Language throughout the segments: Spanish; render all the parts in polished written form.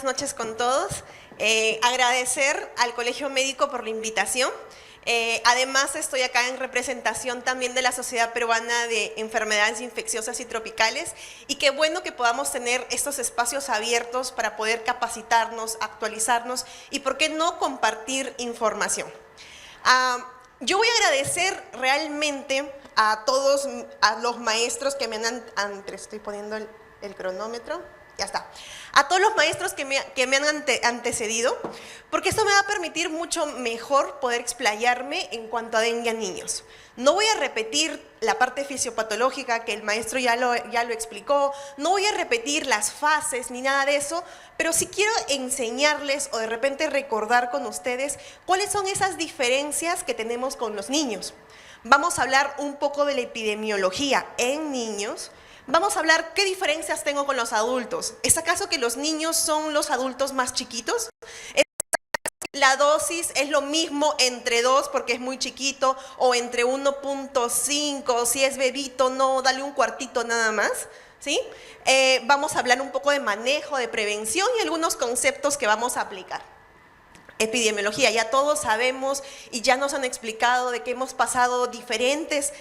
buenas noches con todos. Agradecer al Colegio Médico por la invitación. Además, estoy acá en representación también de la Sociedad Peruana de Enfermedades Infecciosas y Tropicales, y qué bueno que podamos tener estos espacios abiertos para poder capacitarnos, actualizarnos y, ¿por qué no, compartir información? Yo voy a agradecer realmente a todos, a los maestros que me han... Estoy poniendo el cronómetro. Ya está. A todos los maestros que me han antecedido, porque esto me va a permitir mucho mejor poder explayarme en cuanto a dengue a niños. No voy a repetir la parte fisiopatológica que el maestro ya lo explicó, no voy a repetir las fases ni nada de eso, pero sí quiero enseñarles o de repente recordar con ustedes cuáles son esas diferencias que tenemos con los niños. Vamos a hablar un poco de la epidemiología en niños. Vamos a hablar qué diferencias tengo con los adultos. ¿Es acaso que los niños son los adultos más chiquitos? ¿La dosis es lo mismo entre 2 porque es muy chiquito o entre 1.5? Si es bebito, no, dale un cuartito nada más. ¿Sí? Vamos a hablar un poco de manejo, de prevención y algunos conceptos que vamos a aplicar. Epidemiología, ya todos sabemos y ya nos han explicado de que hemos pasado diferentes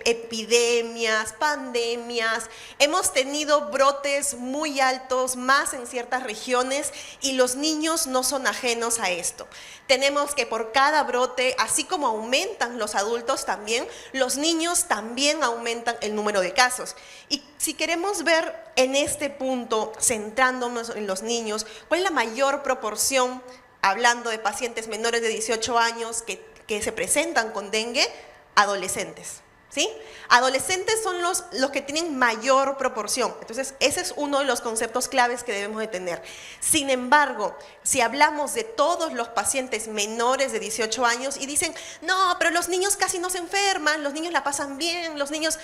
epidemias, pandemias, hemos tenido brotes muy altos, más en ciertas regiones, y los niños no son ajenos a esto. Tenemos que por cada brote, así como aumentan los adultos también, los niños también aumentan el número de casos. Y si queremos ver en este punto, centrándonos en los niños, ¿cuál es la mayor proporción, hablando de pacientes menores de 18 años que se presentan con dengue? Adolescentes. ¿Sí? Adolescentes son los que tienen mayor proporción. Entonces, ese es uno de los conceptos claves que debemos de tener. Sin embargo, si hablamos de todos los pacientes menores de 18 años y dicen, no, pero los niños casi no se enferman, los niños la pasan bien, los niños...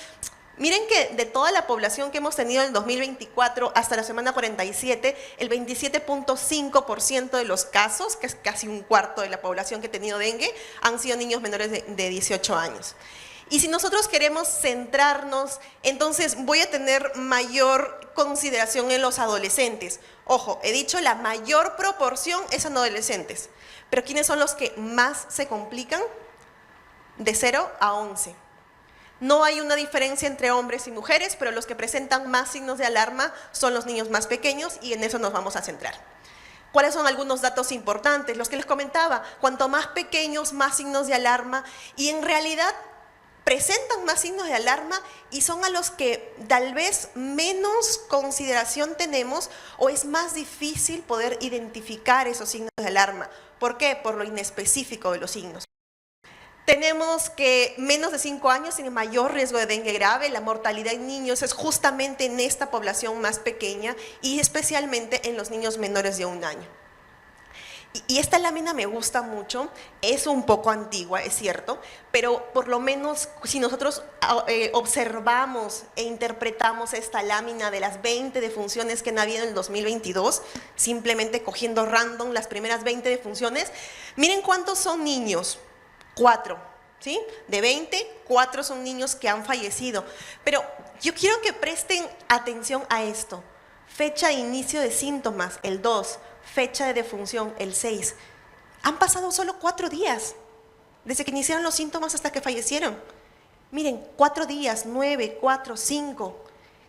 Miren que de toda la población que hemos tenido en el 2024 hasta la semana 47, el 27.5% de los casos, que es casi un cuarto de la población que ha tenido dengue, han sido niños menores de 18 años. Y si nosotros queremos centrarnos, entonces voy a tener mayor consideración en los adolescentes. Ojo, he dicho la mayor proporción es en adolescentes. Pero ¿quiénes son los que más se complican? De 0 a 11. No hay una diferencia entre hombres y mujeres, pero los que presentan más signos de alarma son los niños más pequeños, y en eso nos vamos a centrar. ¿Cuáles son algunos datos importantes? Los que les comentaba, cuanto más pequeños, más signos de alarma, y en realidad presentan más signos de alarma y son a los que tal vez menos consideración tenemos, o es más difícil poder identificar esos signos de alarma. ¿Por qué? Por lo inespecífico de los signos. Tenemos que menos de 5 años tienen mayor riesgo de dengue grave. La mortalidad en niños es justamente en esta población más pequeña y especialmente en los niños menores de 1 año. Y esta lámina me gusta mucho, es un poco antigua, es cierto, pero por lo menos si nosotros observamos e interpretamos esta lámina de las 20 defunciones que han habido en el 2022, simplemente cogiendo random las primeras 20 defunciones, miren cuántos son niños. 4, ¿sí? De 20, 4 son niños que han fallecido. Pero yo quiero que presten atención a esto. Fecha de inicio de síntomas, el 2. Fecha de defunción, el 6. Han pasado solo 4 días, desde que iniciaron los síntomas hasta que fallecieron. Miren, 4 días, 9, 4, 5.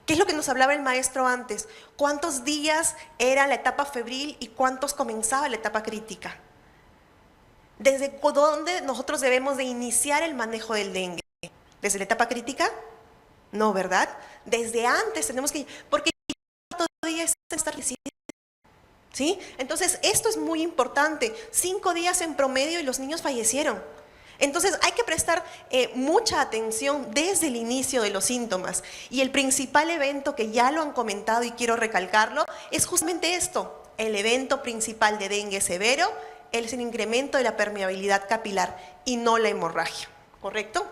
¿Qué es lo que nos hablaba el maestro antes? ¿Cuántos días era la etapa febril y cuántos comenzaba la etapa crítica? ¿Desde dónde nosotros debemos de iniciar el manejo del dengue? ¿Desde la etapa crítica? No, ¿verdad? Desde antes tenemos que... Porque todavía está recién. ¿Sí? Entonces, esto es muy importante. 5 días en promedio y los niños fallecieron. Entonces, hay que prestar mucha atención desde el inicio de los síntomas. Y el principal evento, que ya lo han comentado y quiero recalcarlo, es justamente esto. El evento principal de dengue severo es el incremento de la permeabilidad capilar y no la hemorragia, ¿correcto?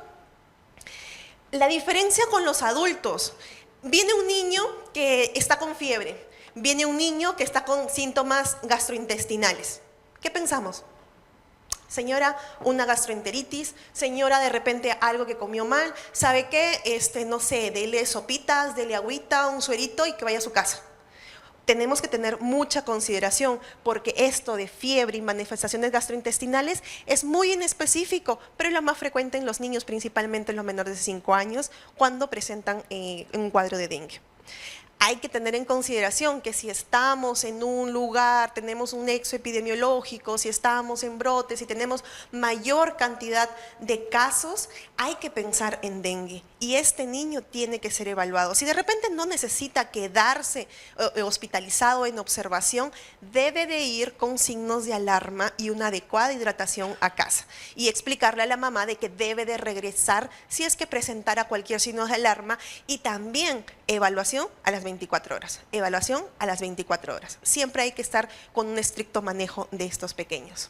La diferencia con los adultos. Viene un niño que está con fiebre, viene un niño que está con síntomas gastrointestinales. ¿Qué pensamos? Señora, una gastroenteritis, señora, de repente algo que comió mal, ¿sabe qué? No sé, dele sopitas, dele agüita, un suerito y que vaya a su casa. tenemos que tener mucha consideración porque esto de fiebre y manifestaciones gastrointestinales es muy inespecífico, pero es lo más frecuente en los niños, principalmente en los menores de 5 años, cuando presentan un cuadro de dengue. Hay que tener en consideración que si estamos en un lugar, tenemos un nexo epidemiológico, si estamos en brotes, si tenemos mayor cantidad de casos, hay que pensar en dengue y este niño tiene que ser evaluado. Si de repente no necesita quedarse hospitalizado en observación, debe de ir con signos de alarma y una adecuada hidratación a casa y explicarle a la mamá de que debe de regresar si es que presentara cualquier signo de alarma y también evaluación a las 24 horas. Evaluación a las 24 horas. Siempre hay que estar con un estricto manejo de estos pequeños.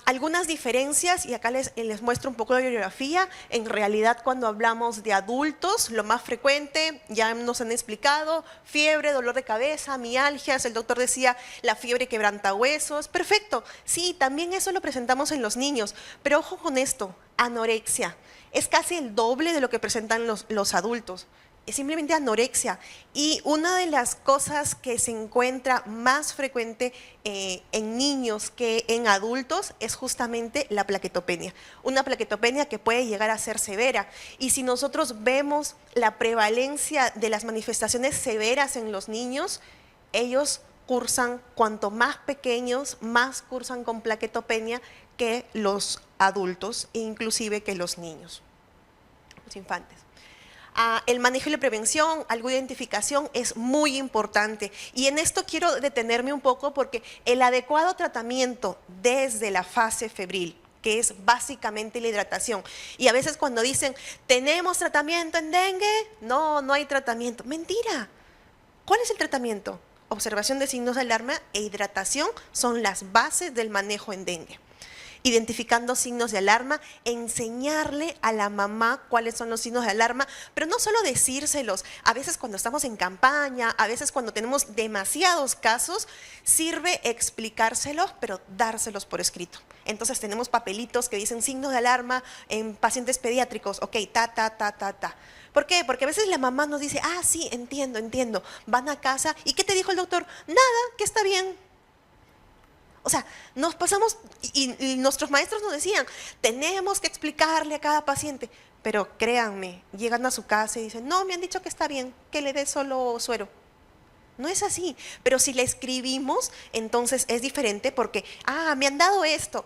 Algunas diferencias, y acá les muestro un poco de bibliografía. En realidad, cuando hablamos de adultos, lo más frecuente, ya nos han explicado, fiebre, dolor de cabeza, mialgias, el doctor decía la fiebre quebranta huesos, perfecto, sí, también eso lo presentamos en los niños, pero ojo con esto, anorexia, es casi el doble de lo que presentan los adultos. Es simplemente anorexia y una de las cosas que se encuentra más frecuente en niños que en adultos es justamente la plaquetopenia, una plaquetopenia que puede llegar a ser severa y si nosotros vemos la prevalencia de las manifestaciones severas en los niños, ellos cursan, cuanto más pequeños, más cursan con plaquetopenia que los adultos e inclusive que los niños, los infantes. El manejo y la prevención, algo de identificación es muy importante y en esto quiero detenerme un poco porque el adecuado tratamiento desde la fase febril, que es básicamente la hidratación, y a veces cuando dicen, ¿tenemos tratamiento en dengue? No, no hay tratamiento. Mentira. ¿Cuál es el tratamiento? Observación de signos de alarma e hidratación son las bases del manejo en dengue. Identificando signos de alarma, enseñarle a la mamá cuáles son los signos de alarma, pero no solo decírselos, a veces cuando estamos en campaña, a veces cuando tenemos demasiados casos, sirve explicárselos, pero dárselos por escrito. Entonces tenemos papelitos que dicen signos de alarma en pacientes pediátricos, ok, ta. ¿Por qué? Porque a veces la mamá nos dice, ah, sí, entiendo, van a casa, ¿y qué te dijo el doctor? Nada, que está bien. O sea, nos pasamos y nuestros maestros nos decían, tenemos que explicarle a cada paciente, pero créanme, llegan a su casa y dicen, no, me han dicho que está bien, que le dé solo suero. No es así, pero si le escribimos, entonces es diferente porque, me han dado esto,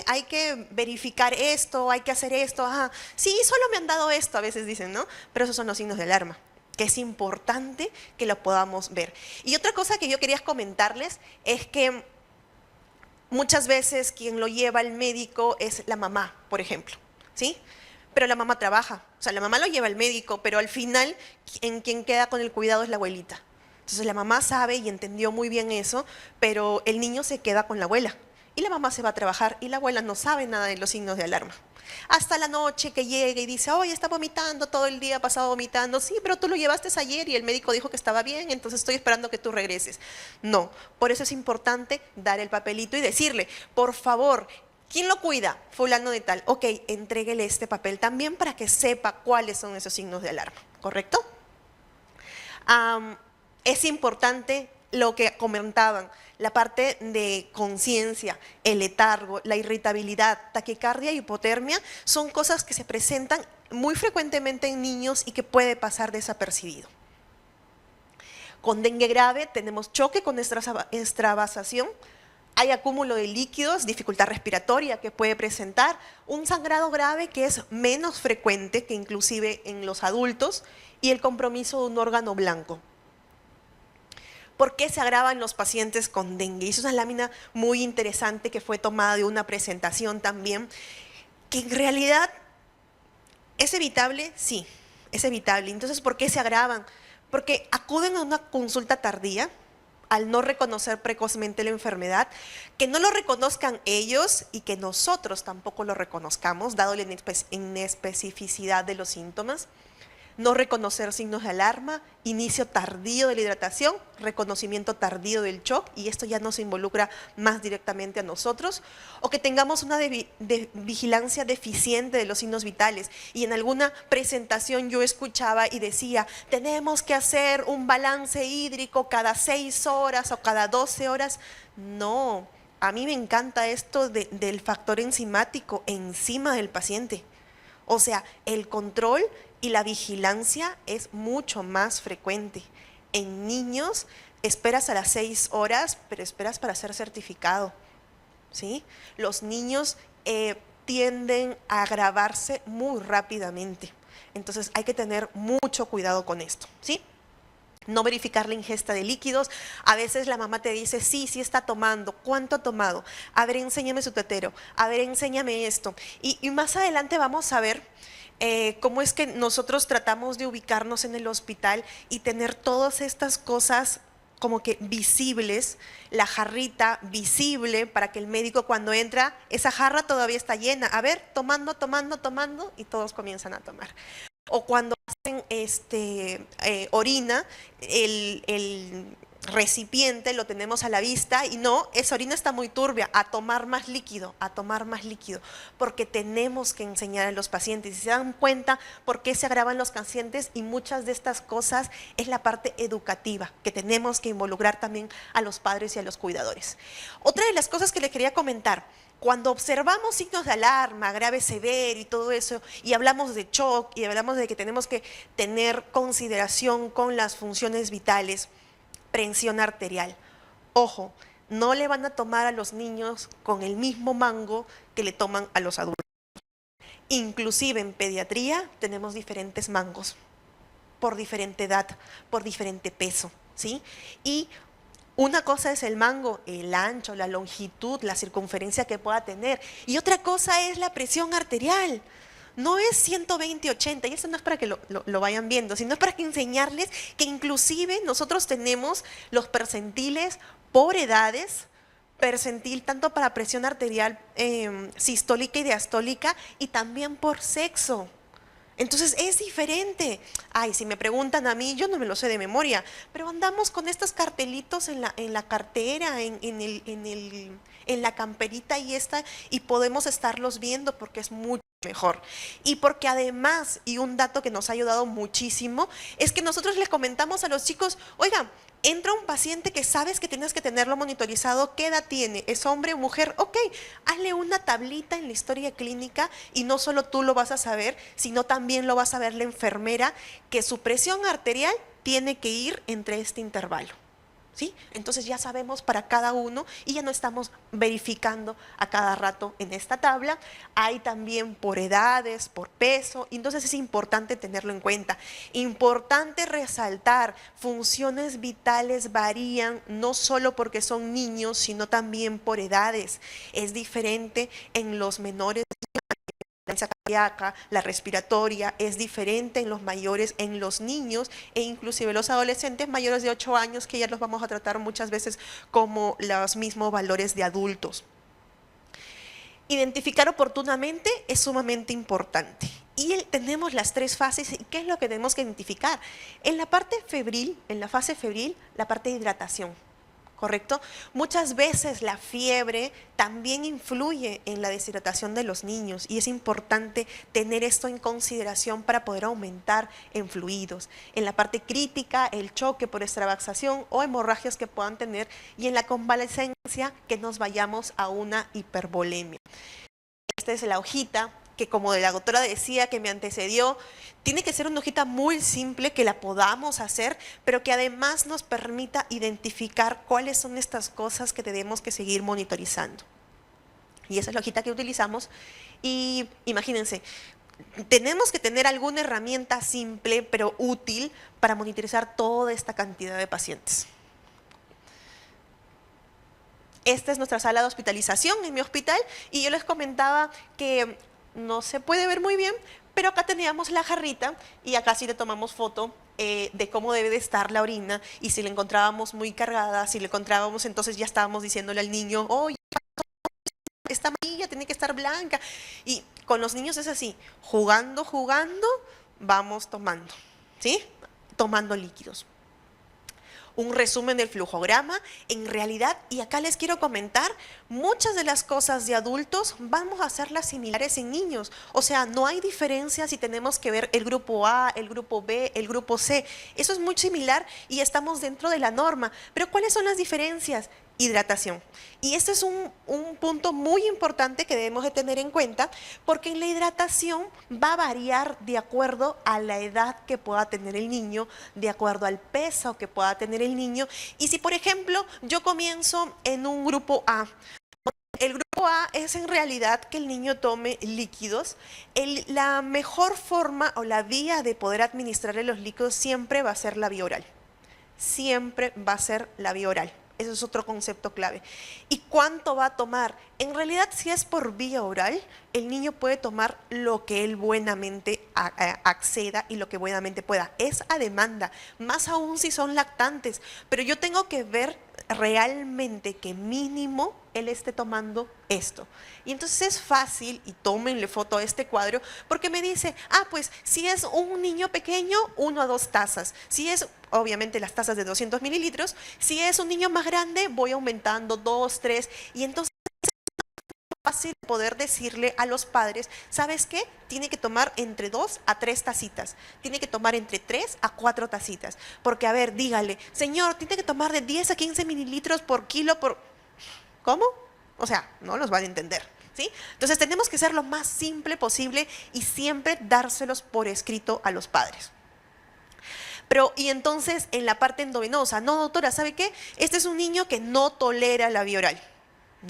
hay que verificar esto, hay que hacer esto, sí, solo me han dado esto, a veces dicen, ¿no? Pero esos son los signos de alarma, que es importante que lo podamos ver. Y otra cosa que yo quería comentarles es que muchas veces quien lo lleva al médico es la mamá, por ejemplo, ¿sí? Pero la mamá trabaja, o sea, la mamá lo lleva al médico, pero al final en quien queda con el cuidado es la abuelita. Entonces la mamá sabe y entendió muy bien eso, pero el niño se queda con la abuela y la mamá se va a trabajar y la abuela no sabe nada de los signos de alarma. Hasta la noche que llega y dice, oye, está vomitando todo el día, ha pasado vomitando. Sí, pero tú lo llevaste ayer y el médico dijo que estaba bien, entonces estoy esperando que tú regreses. No, por eso es importante dar el papelito y decirle, por favor, ¿quién lo cuida? Fulano de tal. Ok, entréguele este papel también para que sepa cuáles son esos signos de alarma, ¿correcto? Es importante lo que comentaban, la parte de conciencia, el letargo, la irritabilidad, taquicardia y hipotermia son cosas que se presentan muy frecuentemente en niños y que puede pasar desapercibido. Con dengue grave tenemos choque con extravasación, hay acúmulo de líquidos, dificultad respiratoria que puede presentar, un sangrado grave que es menos frecuente que inclusive en los adultos y el compromiso de un órgano blanco. ¿Por qué se agravan los pacientes con dengue? Y eso es una lámina muy interesante que fue tomada de una presentación también, que en realidad es evitable, sí, es evitable. Entonces, ¿por qué se agravan? Porque acuden a una consulta tardía, al no reconocer precozmente la enfermedad, que no lo reconozcan ellos y que nosotros tampoco lo reconozcamos, dado la inespecificidad de los síntomas. no reconocer signos de alarma, inicio tardío de la hidratación, reconocimiento tardío del shock, y esto ya nos involucra más directamente a nosotros, o que tengamos una vigilancia deficiente de los signos vitales. Y en alguna presentación yo escuchaba y decía, tenemos que hacer un balance hídrico cada 6 horas o cada 12 horas. No, a mí me encanta esto del factor enzimático encima del paciente. O sea, el control y la vigilancia es mucho más frecuente. En niños esperas a las 6 horas, pero esperas para ser certificado, ¿sí? Los niños tienden a agravarse muy rápidamente. Entonces hay que tener mucho cuidado con esto, ¿sí? No verificar la ingesta de líquidos. A veces la mamá te dice, sí está tomando. ¿Cuánto ha tomado? A ver, enséñame su tetero. A ver, enséñame esto. Y más adelante vamos a ver cómo es que nosotros tratamos de ubicarnos en el hospital y tener todas estas cosas como que visibles, la jarrita visible para que el médico cuando entra, esa jarra todavía está llena. A ver, tomando, y todos comienzan a tomar. O cuando hacen orina, el recipiente lo tenemos a la vista y no, esa orina está muy turbia, a tomar más líquido, porque tenemos que enseñar a los pacientes. Y se dan cuenta por qué se agravan los pacientes, y muchas de estas cosas es la parte educativa, que tenemos que involucrar también a los padres y a los cuidadores. Otra de las cosas que le quería comentar, cuando observamos signos de alarma, grave, severo y todo eso, y hablamos de shock y hablamos de que tenemos que tener consideración con las funciones vitales, presión arterial. Ojo, no le van a tomar a los niños con el mismo mango que le toman a los adultos. Inclusive en pediatría tenemos diferentes mangos, por diferente edad, por diferente peso, ¿sí? Y una cosa es el mango, el ancho, la longitud, la circunferencia que pueda tener. Y otra cosa es la presión arterial. No es 120/80, y eso no es para que lo vayan viendo, sino es para que enseñarles que inclusive nosotros tenemos los percentiles por edades, percentil tanto para presión arterial sistólica y diastólica, y también por sexo. Entonces es diferente. Ay, si me preguntan a mí, yo no me lo sé de memoria, pero andamos con estos cartelitos en la cartera, en la camperita y podemos estarlos viendo porque es mucho mejor. Y porque además, y un dato que nos ha ayudado muchísimo, es que nosotros le comentamos a los chicos, oiga, entra un paciente que sabes que tienes que tenerlo monitorizado, ¿qué edad tiene? ¿Es hombre o mujer? Ok, hazle una tablita en la historia clínica, y no solo tú lo vas a saber, sino también lo va a saber la enfermera, que su presión arterial tiene que ir entre este intervalo, ¿sí? Entonces ya sabemos para cada uno y ya no estamos verificando a cada rato en esta tabla. Hay también por edades, por peso, entonces es importante tenerlo en cuenta. Importante resaltar, funciones vitales varían no solo porque son niños, sino también por edades. Es diferente en los menores, la cardíaca, la respiratoria, es diferente en los mayores, en los niños e inclusive los adolescentes mayores de 8 años, que ya los vamos a tratar muchas veces como los mismos valores de adultos. Identificar oportunamente es sumamente importante. Y tenemos las 3 fases. ¿Y qué es lo que tenemos que identificar? En la parte febril, en la fase febril, la parte de hidratación. ¿Correcto? Muchas veces la fiebre también influye en la deshidratación de los niños, y es importante tener esto en consideración para poder aumentar en fluidos. En la parte crítica, el choque por extravasación o hemorragias que puedan tener, y en la convalecencia que nos vayamos a una hipervolemia. Esta es la hojita que, como la doctora decía que me antecedió, tiene que ser una hojita muy simple que la podamos hacer, pero que además nos permita identificar cuáles son estas cosas que tenemos que seguir monitorizando. Y esa es la hojita que utilizamos. Y imagínense, tenemos que tener alguna herramienta simple pero útil para monitorizar toda esta cantidad de pacientes. Esta es nuestra sala de hospitalización en mi hospital, y yo les comentaba que no se puede ver muy bien, pero acá teníamos la jarrita y acá sí le tomamos foto de cómo debe de estar la orina, y si la encontrábamos muy cargada, si la encontrábamos, entonces ya estábamos diciéndole al niño, oye, esta amarilla tiene que estar blanca. Y con los niños es así, jugando, vamos tomando, ¿sí? Tomando líquidos. Un resumen del flujograma, en realidad, y acá les quiero comentar, muchas de las cosas de adultos vamos a hacerlas similares en niños. O sea, no hay diferencia si tenemos que ver el grupo A, el grupo B, el grupo C. Eso es muy similar y estamos dentro de la norma. Pero ¿cuáles son las diferencias? Hidratación. Y este es un punto muy importante que debemos de tener en cuenta, porque en la hidratación va a variar de acuerdo a la edad que pueda tener el niño, de acuerdo al peso que pueda tener el niño. Y si, por ejemplo, yo comienzo en un grupo A, el grupo A es en realidad que el niño tome líquidos. La mejor forma o la vía de poder administrarle los líquidos siempre va a ser la vía oral. Siempre va a ser la vía oral. Eso es otro concepto clave. ¿Y cuánto va a tomar? En realidad, si es por vía oral, el niño puede tomar lo que él buenamente acceda y lo que buenamente pueda. Es a demanda, más aún si son lactantes. Pero yo tengo que ver realmente que mínimo él esté tomando esto. Y entonces es fácil, y tómenle foto a este cuadro, porque me dice, pues si es un niño pequeño, 1 a 2 tazas. Si es, obviamente, las tazas de 200 mililitros. Si es un niño más grande, voy aumentando 2, 3, y entonces fácil poder decirle a los padres, ¿sabes qué? Tiene que tomar entre 2 a 3 tacitas, tiene que tomar entre 3 a 4 tacitas, porque a ver, dígale, señor, tiene que tomar de 10 a 15 mililitros por kilo, ¿cómo? O sea, no los van a entender, ¿sí? Entonces tenemos que ser lo más simple posible y siempre dárselos por escrito a los padres. Pero, y entonces en la parte endovenosa, no, doctora, ¿sabe qué? Este es un niño que no tolera la vía oral.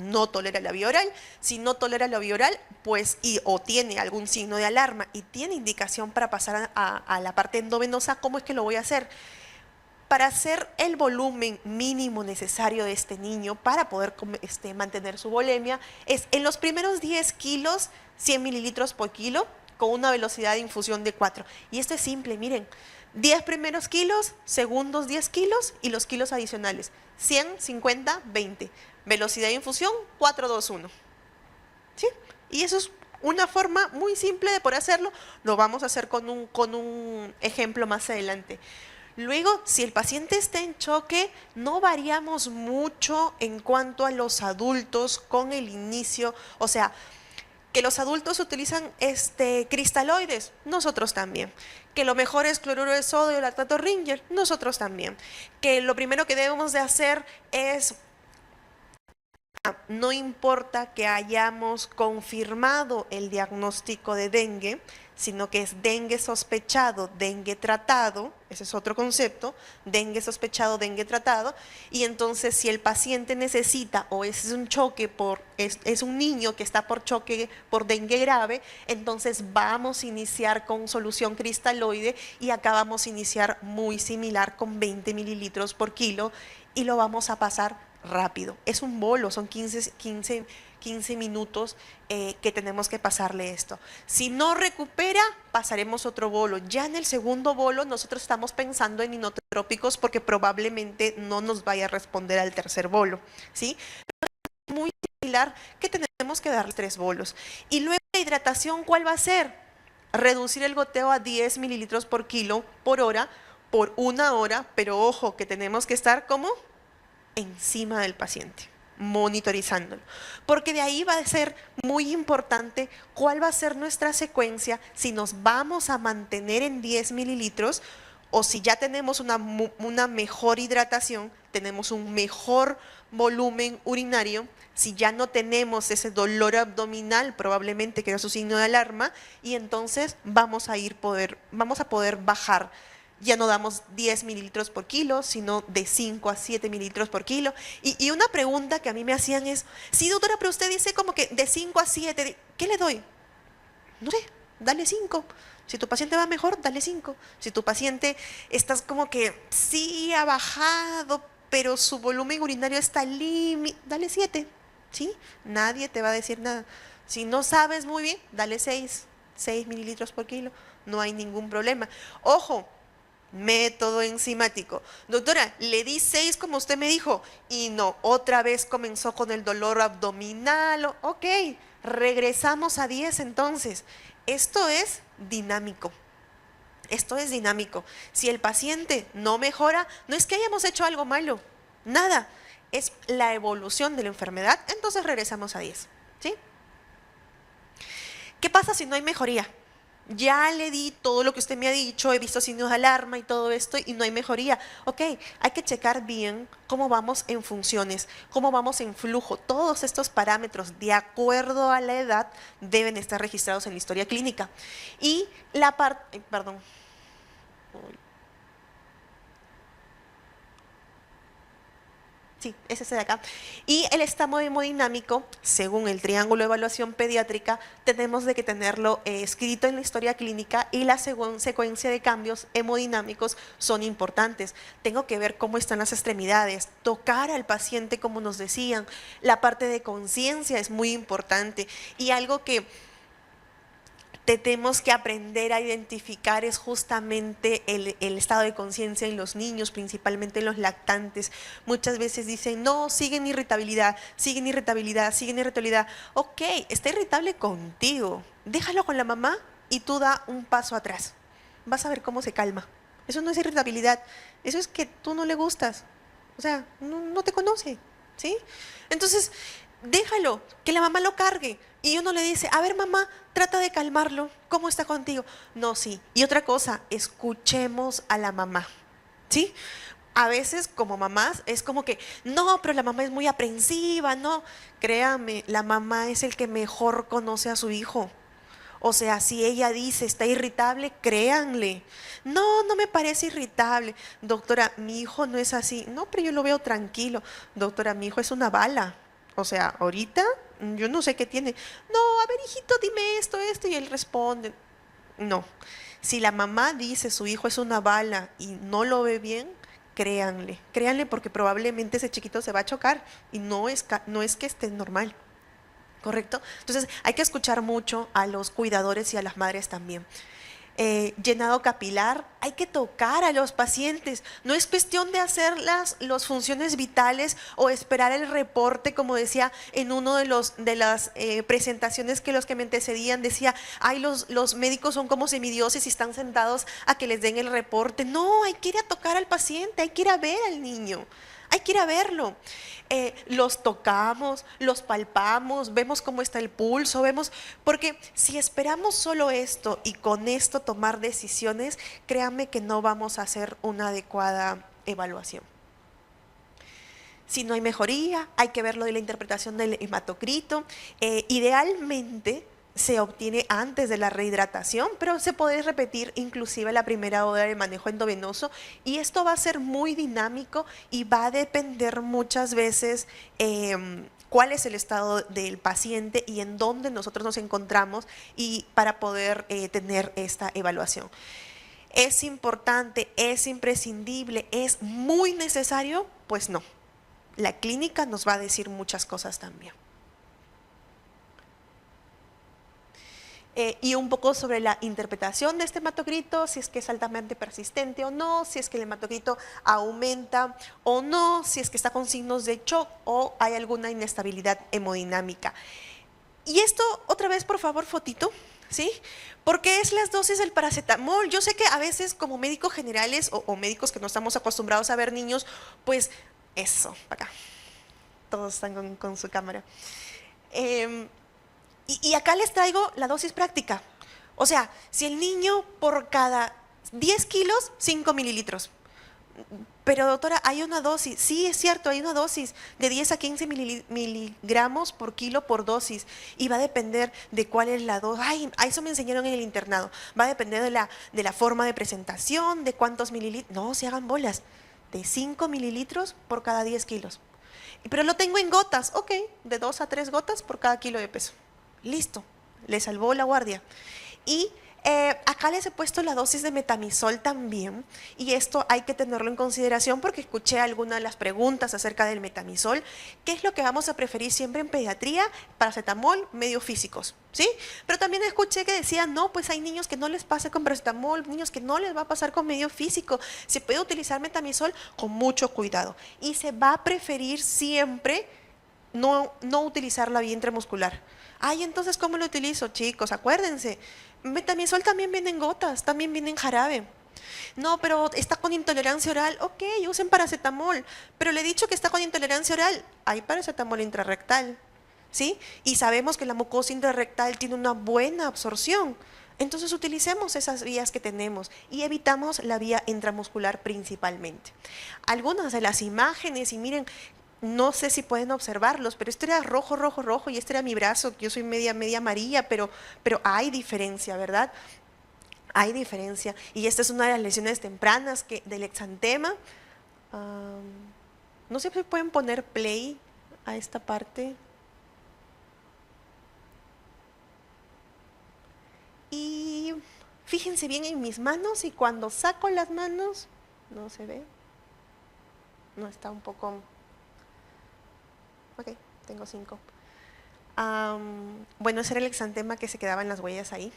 No tolera la vía oral. Si no tolera la vía oral, pues, o tiene algún signo de alarma y tiene indicación para pasar a la parte endovenosa, ¿cómo es que lo voy a hacer? Para hacer el volumen mínimo necesario de este niño para poder mantener su volemia, es en los primeros 10 kilos, 100 mililitros por kilo, con una velocidad de infusión de 4. Y esto es simple, miren, 10 primeros kilos, segundos 10 kilos y los kilos adicionales, 100, 50, 20. Velocidad de infusión, 4, 2, 1. ¿Sí? Y eso es una forma muy simple de poder hacerlo. Lo vamos a hacer con un ejemplo más adelante. Luego, si el paciente está en choque, no variamos mucho en cuanto a los adultos con el inicio. O sea, que los adultos utilizan cristaloides, nosotros también. Que lo mejor es cloruro de sodio, lactato Ringer, nosotros también. Que lo primero que debemos de hacer es, no importa que hayamos confirmado el diagnóstico de dengue, sino que es dengue sospechado, dengue tratado, ese es otro concepto, dengue sospechado, dengue tratado, y entonces si el paciente necesita o es un choque es un niño que está por choque por dengue grave, entonces vamos a iniciar con solución cristaloide y acá vamos a iniciar muy similar con 20 mililitros por kilo y lo vamos a pasar rápido. Es un bolo, son 15 minutos que tenemos que pasarle esto. Si no recupera, pasaremos otro bolo. Ya en el segundo bolo nosotros estamos pensando en inotrópicos porque probablemente no nos vaya a responder al tercer bolo, ¿sí? Es muy similar que tenemos que darle 3 bolos. Y luego la hidratación, ¿cuál va a ser? Reducir el goteo a 10 mililitros por kilo por hora por 1 hora, pero ojo que tenemos que estar como encima del paciente, monitorizándolo, porque de ahí va a ser muy importante cuál va a ser nuestra secuencia, si nos vamos a mantener en 10 mililitros o si ya tenemos una mejor hidratación, tenemos un mejor volumen urinario, si ya no tenemos ese dolor abdominal, probablemente que era su signo de alarma, y entonces vamos a poder bajar. Ya no damos 10 mililitros por kilo, sino de 5 a 7 mililitros por kilo. Y una pregunta que a mí me hacían es, sí, doctora, pero usted dice como que de 5 a 7, ¿qué le doy? No sé, dale 5. Si tu paciente va mejor, dale 5. Si tu paciente estás como que sí ha bajado, pero su volumen urinario está límite, dale 7. ¿Sí? Nadie te va a decir nada. Si no sabes muy bien, dale 6 mililitros por kilo. No hay ningún problema. Ojo. Método enzimático. Doctora, le di 6 como usted me dijo y no, otra vez comenzó con el dolor abdominal. Ok, regresamos a 10 entonces. Esto es dinámico. Esto es dinámico. Si el paciente no mejora, no es que hayamos hecho algo malo, nada. Es la evolución de la enfermedad, entonces regresamos a 10, ¿sí? ¿Qué pasa si no hay mejoría? Ya le di todo lo que usted me ha dicho, he visto signos de alarma y todo esto y no hay mejoría. Ok, hay que checar bien cómo vamos en funciones, cómo vamos en flujo. Todos estos parámetros, de acuerdo a la edad, deben estar registrados en la historia clínica. Y la parte, perdón. Sí, es ese de acá. Y el estado hemodinámico, según el triángulo de evaluación pediátrica, tenemos de que tenerlo escrito en la historia clínica y la secuencia de cambios hemodinámicos son importantes. Tengo que ver cómo están las extremidades, tocar al paciente como nos decían. La parte de conciencia es muy importante y algo que tenemos que aprender a identificar es justamente el estado de conciencia en los niños, principalmente en los lactantes. Muchas veces dicen, no, siguen irritabilidad, siguen irritabilidad, siguen irritabilidad. Ok, está irritable contigo, déjalo con la mamá y tú da un paso atrás. Vas a ver cómo se calma. Eso no es irritabilidad, eso es que tú no le gustas, o sea, no te conoce, ¿sí? Entonces, déjalo, que la mamá lo cargue. Y uno le dice, a ver mamá, trata de calmarlo, ¿cómo está contigo? No, sí. Y otra cosa, escuchemos a la mamá, ¿sí? A veces como mamás es como que, no, pero la mamá es muy aprensiva, no. Créame, la mamá es el que mejor conoce a su hijo. O sea, si ella dice, está irritable, créanle. No, no me parece irritable. Doctora, mi hijo no es así. No, pero yo lo veo tranquilo. Doctora, mi hijo es una bala. O sea, ahorita yo no sé qué tiene. No, a ver, hijito, dime esto, y él responde. No. Si la mamá dice su hijo es una bala y no lo ve bien, créanle. Créanle porque probablemente ese chiquito se va a chocar y no es que esté normal. ¿Correcto? Entonces hay que escuchar mucho a los cuidadores y a las madres también. Llenado capilar, hay que tocar a los pacientes. No es cuestión de hacer las funciones vitales o esperar el reporte, como decía en uno de las presentaciones que los que me antecedían, decía, ay, los médicos son como semidioses y están sentados a que les den el reporte. No, hay que ir a tocar al paciente, hay que ir a ver al niño. Hay que ir a verlo. Los tocamos, los palpamos, vemos cómo está el pulso, porque si esperamos solo esto y con esto tomar decisiones, créanme que no vamos a hacer una adecuada evaluación. Si no hay mejoría, hay que ver lo de la interpretación del hematocrito. Idealmente se obtiene antes de la rehidratación, pero se puede repetir inclusive la primera hora del manejo endovenoso y esto va a ser muy dinámico y va a depender muchas veces cuál es el estado del paciente y en dónde nosotros nos encontramos y para poder tener esta evaluación. ¿Es importante? ¿Es imprescindible? ¿Es muy necesario? Pues no. La clínica nos va a decir muchas cosas también. Y un poco sobre la interpretación de este hematocrito, si es que es altamente persistente o no, si es que el hematocrito aumenta o no, si es que está con signos de shock o hay alguna inestabilidad hemodinámica. Y esto, otra vez, por favor, fotito, ¿sí? Porque es las dosis del paracetamol. Yo sé que a veces como médicos generales o médicos que no estamos acostumbrados a ver niños, pues eso, para acá, todos están con su cámara. Y acá les traigo la dosis práctica. O sea, si el niño por cada 10 kilos, 5 mililitros. Pero doctora, hay una dosis. Sí, es cierto, hay una dosis de 10 a 15 miligramos por kilo por dosis. Y va a depender de cuál es la dosis. Ay, a eso me enseñaron en el internado. Va a depender de la forma de presentación, de cuántos mililitros. No, se hagan bolas. De 5 mililitros por cada 10 kilos. Pero lo tengo en gotas. Ok, de 2 a 3 gotas por cada kilo de peso. Listo, le salvó la guardia. Y acá les he puesto la dosis de metamizol también, y esto hay que tenerlo en consideración porque escuché algunas de las preguntas acerca del metamizol. ¿Qué es lo que vamos a preferir siempre en pediatría? Paracetamol, medios físicos, ¿sí? Pero también escuché que decían, no, pues hay niños que no les pasa con paracetamol, niños que no les va a pasar con medio físico. Se puede utilizar metamizol con mucho cuidado y se va a preferir siempre no utilizar la vía intramuscular. Ay, entonces, ¿cómo lo utilizo, chicos? Acuérdense, Metamizol también viene en gotas, también viene en jarabe. No, pero está con intolerancia oral. Ok, usen paracetamol. Pero le he dicho que está con intolerancia oral. Hay paracetamol intrarrectal, ¿sí? Y sabemos que la mucosa intrarrectal tiene una buena absorción. Entonces utilicemos esas vías que tenemos y evitamos la vía intramuscular principalmente. Algunas de las imágenes, y miren, no sé si pueden observarlos, pero este era rojo, rojo, rojo y este era mi brazo. Yo soy media, media amarilla, pero hay diferencia, ¿verdad? Hay diferencia. Y esta es una de las lesiones tempranas del exantema. No sé si pueden poner play a esta parte. Y fíjense bien en mis manos y cuando saco las manos, no se ve. No, está un poco... Ok, tengo 5. Bueno, ese era el exantema que se quedaba en las huellas ahí.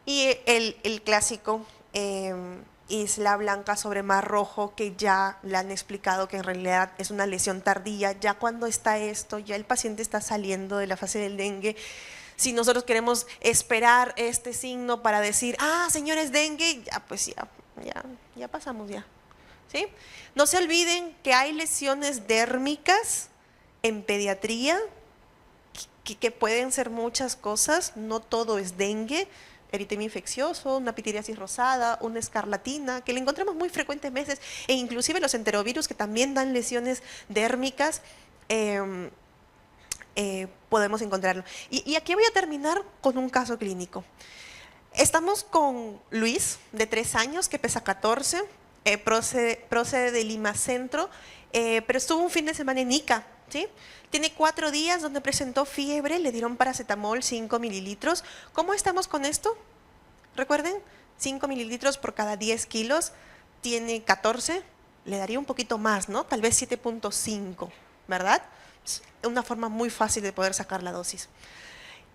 Y el clásico es la blanca sobre mar rojo, que ya le han explicado que en realidad es una lesión tardía. Ya cuando está esto, ya el paciente está saliendo de la fase del dengue. Si nosotros queremos esperar este signo para decir, ah, señor, es dengue, ya pues ya pasamos ya. ¿Sí? No se olviden que hay lesiones dérmicas en pediatría, que pueden ser muchas cosas, no todo es dengue, eritema infeccioso, una pitiriasis rosada, una escarlatina, que le encontramos muy frecuentemente, e inclusive los enterovirus que también dan lesiones dérmicas, podemos encontrarlo. Y aquí voy a terminar con un caso clínico. Estamos con Luis, de 3 años, que pesa 14, procede de Lima Centro, pero estuvo un fin de semana en Ica, ¿sí? Tiene 4 días donde presentó fiebre, le dieron paracetamol 5 mililitros. ¿Cómo estamos con esto? Recuerden, 5 mililitros por cada 10 kilos, tiene 14, le daría un poquito más, ¿no? Tal vez 7.5, ¿verdad? Es una forma muy fácil de poder sacar la dosis.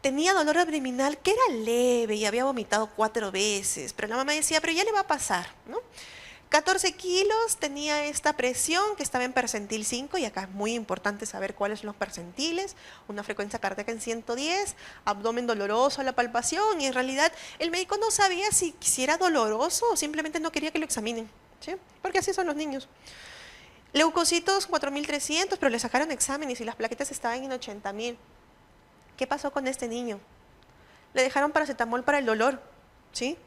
Tenía dolor abdominal que era leve y había vomitado 4 veces, pero la mamá decía, pero ya le va a pasar, ¿no? 14 kilos, tenía esta presión que estaba en percentil 5, y acá es muy importante saber cuáles son los percentiles, una frecuencia cardíaca en 110, abdomen doloroso a la palpación, y en realidad el médico no sabía si era doloroso o simplemente no quería que lo examinen, ¿sí? Porque así son los niños. Leucocitos 4.300, pero le sacaron exámenes y las plaquetas estaban en 80.000. ¿Qué pasó con este niño? Le dejaron paracetamol para el dolor, ¿sí?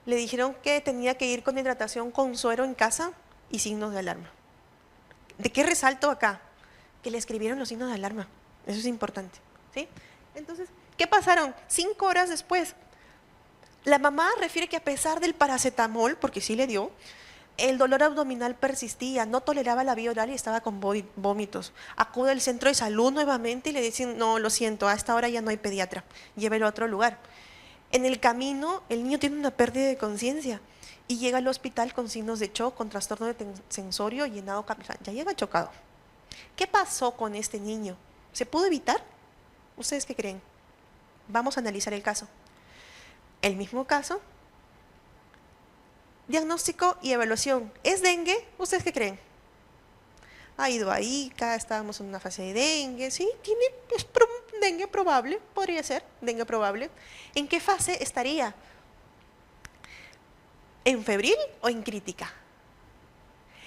Le dijeron que tenía que ir con hidratación con suero en casa y signos de alarma. ¿De qué resalto acá? Que le escribieron los signos de alarma. Eso es importante, ¿sí? Entonces, ¿qué pasaron? 5 horas después, la mamá refiere que a pesar del paracetamol, porque sí le dio, el dolor abdominal persistía, no toleraba la vía oral y estaba con vómitos. Acude al centro de salud nuevamente y le dicen, no, lo siento, a esta hora ya no hay pediatra, llévelo a otro lugar. En el camino, el niño tiene una pérdida de conciencia y llega al hospital con signos de shock, con trastorno de sensorio, llenado capilar. Ya llega chocado. ¿Qué pasó con este niño? ¿Se pudo evitar? ¿Ustedes qué creen? Vamos a analizar el caso. El mismo caso. Diagnóstico y evaluación. ¿Es dengue? ¿Ustedes qué creen? Ha ido a Ica, estábamos en una fase de dengue, ¿sí? Es dengue probable, podría ser, dengue probable. ¿En qué fase estaría? ¿En febril o en crítica?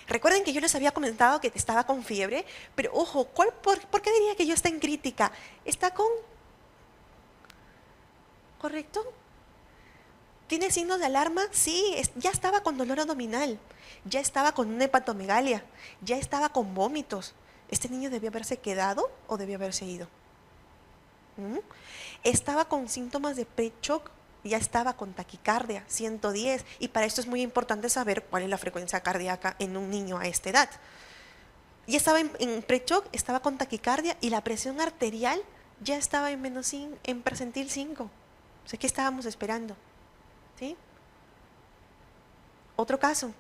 Recuerden que yo les había comentado que estaba con fiebre, pero ojo, ¿por qué diría que yo está en crítica? ¿Está con? ¿Correcto? ¿Tiene signos de alarma? Sí, ya estaba con dolor abdominal, ya estaba con una hepatomegalia, ya estaba con vómitos. ¿Este niño debió haberse quedado o debió haberse ido? Estaba con síntomas de pre-shock, ya estaba con taquicardia, 110, y para esto es muy importante saber cuál es la frecuencia cardíaca en un niño a esta edad. Ya estaba en pre-shock, estaba con taquicardia y la presión arterial ya estaba en percentil 5. O sea, ¿qué estábamos esperando? ¿Sí? Otro caso.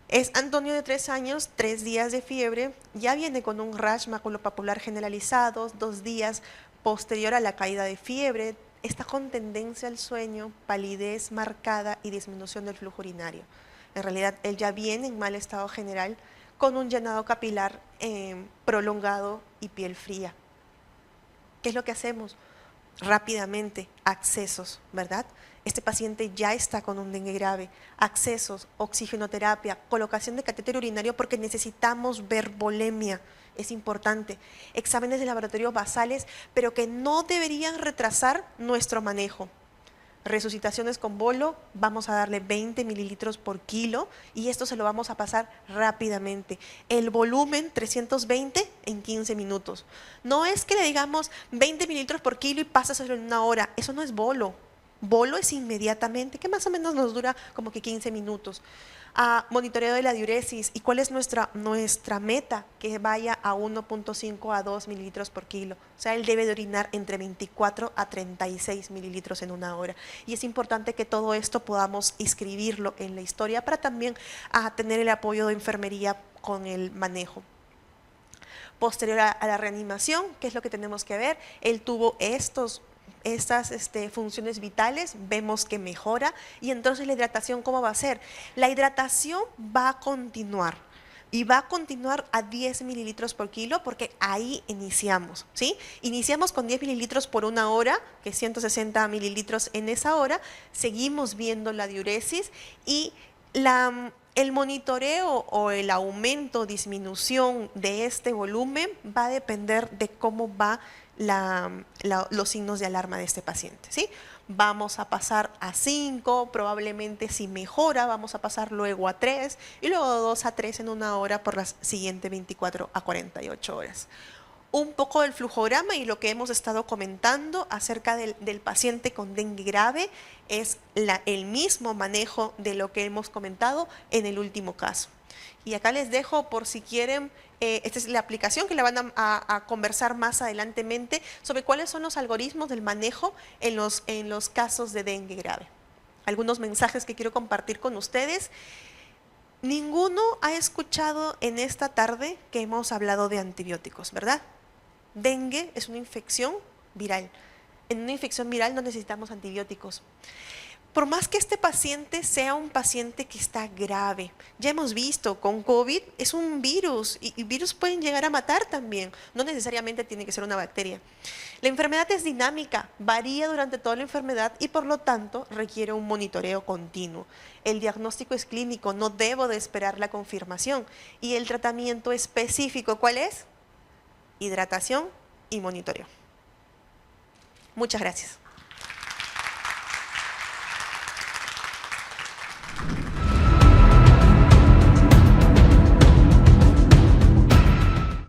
Es Antonio, de 3 años, 3 días de fiebre, ya viene con un rash maculopapular generalizado, 2 días posterior a la caída de fiebre, está con tendencia al sueño, palidez marcada y disminución del flujo urinario. En realidad, él ya viene en mal estado general, con un llenado capilar prolongado y piel fría. ¿Qué es lo que hacemos? rápidamente, accesos, ¿verdad? Este paciente ya está con un dengue grave, accesos, oxigenoterapia, colocación de catéter urinario porque necesitamos ver volemia, es importante, exámenes de laboratorio basales, pero que no deberían retrasar nuestro manejo. Resucitaciones con bolo, vamos a darle 20 mililitros por kilo y esto se lo vamos a pasar rápidamente. El volumen 320 en 15 minutos. No es que le digamos 20 mililitros por kilo y pásaselo en una hora, eso no es bolo. Bolo es inmediatamente, que más o menos nos dura como que 15 minutos. Monitoreo de la diuresis. ¿Y cuál es nuestra meta? Que vaya a 1.5 a 2 mililitros por kilo. O sea, él debe de orinar entre 24 a 36 mililitros en una hora. Y es importante que todo esto podamos inscribirlo en la historia para también tener el apoyo de enfermería con el manejo. Posterior a la reanimación, ¿qué es lo que tenemos que ver? Él tuvo estas funciones vitales, vemos que mejora y entonces la hidratación, ¿cómo va a ser? La hidratación va a continuar y va a continuar a 10 mililitros por kilo porque ahí iniciamos, ¿sí? Iniciamos con 10 mililitros por una hora, que es 160 mililitros en esa hora, seguimos viendo la diuresis y el monitoreo o el aumento o disminución de este volumen va a depender de cómo va los signos de alarma de este paciente, ¿sí? Vamos a pasar a 5, probablemente si mejora vamos a pasar luego a 3 y luego 2 a 3 en una hora por las siguientes 24 a 48 horas. Un poco del flujograma y lo que hemos estado comentando acerca del paciente con dengue grave es el mismo manejo de lo que hemos comentado en el último caso. Y acá les dejo por si quieren, esta es la aplicación que la van a conversar más adelantemente sobre cuáles son los algoritmos del manejo en los casos de dengue grave. Algunos mensajes que quiero compartir con ustedes. Ninguno ha escuchado en esta tarde que hemos hablado de antibióticos, ¿verdad? Dengue es una infección viral. En una infección viral no necesitamos antibióticos. Por más que este paciente sea un paciente que está grave, ya hemos visto con COVID es un virus y virus pueden llegar a matar también, no necesariamente tiene que ser una bacteria. La enfermedad es dinámica, varía durante toda la enfermedad y por lo tanto requiere un monitoreo continuo. El diagnóstico es clínico, no debo de esperar la confirmación y el tratamiento específico, ¿cuál es? Hidratación y monitoreo. Muchas gracias.